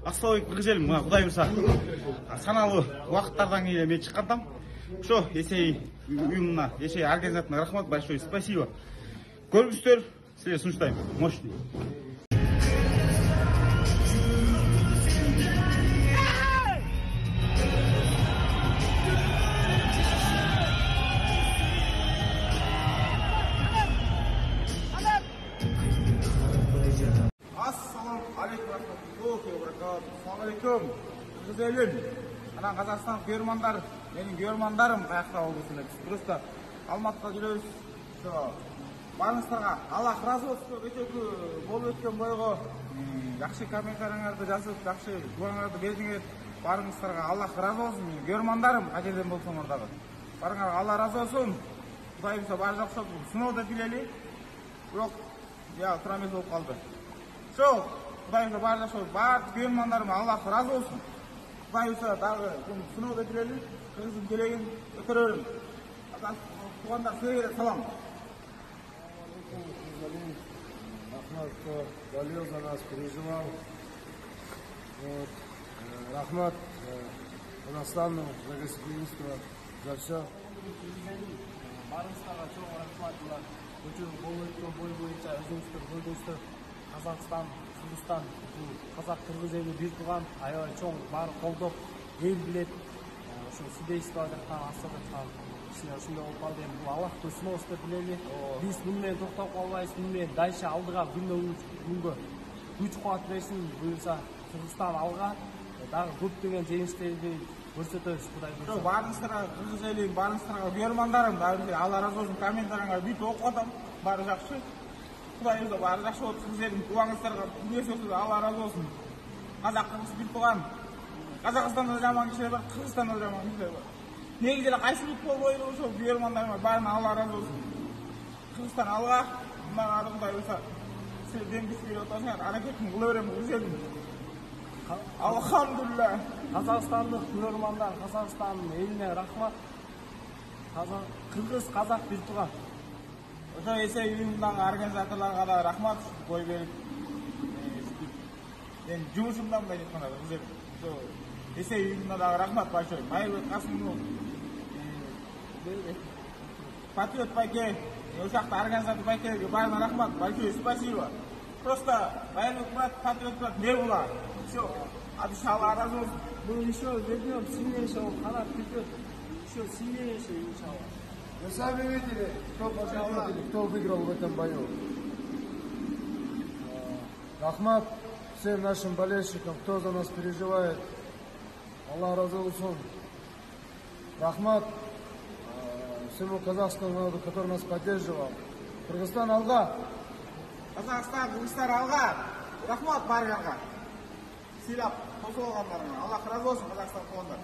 Ассалаумағалейкум кыргызелим, Кудай буйрса саналуу убакыттардан кийин мен чыккандам. Ошо Есей уюмуна, Есей организациясына рахмат, большое спасибо. Көргүздөр, силерге сунуштайм. Мощный. Assalamualaikum, Kırgızelin. Ana Kazakistan görmanдар, benim görmanдарым каякта болбосун эле. Просто Алматыда жүрөбүз. Барыңыздарга Аллах разы болсун. Өтөкү болуп өткөн бойго жакшы комментариңарды жазып, жакшы дуаңарды бердиңер. Барыңыздарга Аллах разы болсун. Görmanдарым качерден болсоңор дагы. Барыңарга Алла разы болсун. Кудай буйрса баары жакшы болуп, сыноодо билели. Бирок, я тура эмес болуп калды. Шо, Кудай буйрса баары жакшы болуп, баардык görmanдарыма Аллах разы болсун. Кудай буйрса дагы сыноодо билели. Кыргыздын келегин көтөрөрүм. Тугандар, силерге салам. Рахмат, кто болел за нас, переживал. Вот. Рахмат Казахстану за гостеприимство, за все. Барыңыздарга чоң рахмат. Өтө болуп өткөн бой боюнча өзүңүздөр көрдүңүздөр. Казакстан, Кыргызстан, казак кыргыз эли бир тууган, аябай чоң, баары колдоп, эл билет. Ошо судейство жаткан, асып жаткан кишилер ушундай болуп калды. Эми бул Аллахтын сыноосу деп билели. Биз муну менен токтоп калбайбыз. Муну менен дальше алдыга күнгө күч кубат берсин. Буюрса Кыргызстан алга дагы көптөгөн жеңиштерди көрсөтөбүз. Кудай буйрса. Барыңыздарга кыргыз элим, барыңыздарга görmanдарым, дагы Алла разы болсун. Комментариңарды бүйтүп окуп атам. Баары жакшы. Кудай буйрса баары жакшы болуп, кыргыз элим, туугаңыздарга күнөөсү Алла разы болсун. Казак кыргыз бир тууган. Казакстанда жаман кишилер бар, Кыргызстанда жаман кишилер бар. Негизи эле кайсы бүт болбойлу ошо görmanдарыма баарына Алла разы болсун. Кыргызстан алга, мындан ары Кудай буйрса силер демгиз берип атасыңар, аракетин кыла берем кыргыз элим. Алхамдулилла. Казакстандык көрөрмандар, Казакстандын элине рахмат. Кыргыз, казак бир тууган. Ошо Есей уюмундагы организаторлорго да рахмат, бой берип. Мен жумушумдан да айтканда кыргыз элим. Ошо Есей уюмуна дагы рахмат большой. Майырбек Касымов, Патриот байке, ошакта организатор байкелерге баарына рахмат, большое спасибо. Просто Байырбек брат, Патриот брат не было. Все, Алла разы болсун. Бул еще вернем сильнейшего характера, еще сильнейшего иншаллах. Вы сами видели, кто победитель, кто выиграл в этом бою. Рахмат всем нашим болельщикам, кто за нас переживает. Аллах разы болсун. Рахмат всему казахскому народу, который нас поддерживал. Кыргызстан алга. Казакстан, Кыргызстан алга. Рахмат баарыңарга. Сыйлап, кошуп алгандарыңа. Аллах разы болсун, Казакстан туугандар.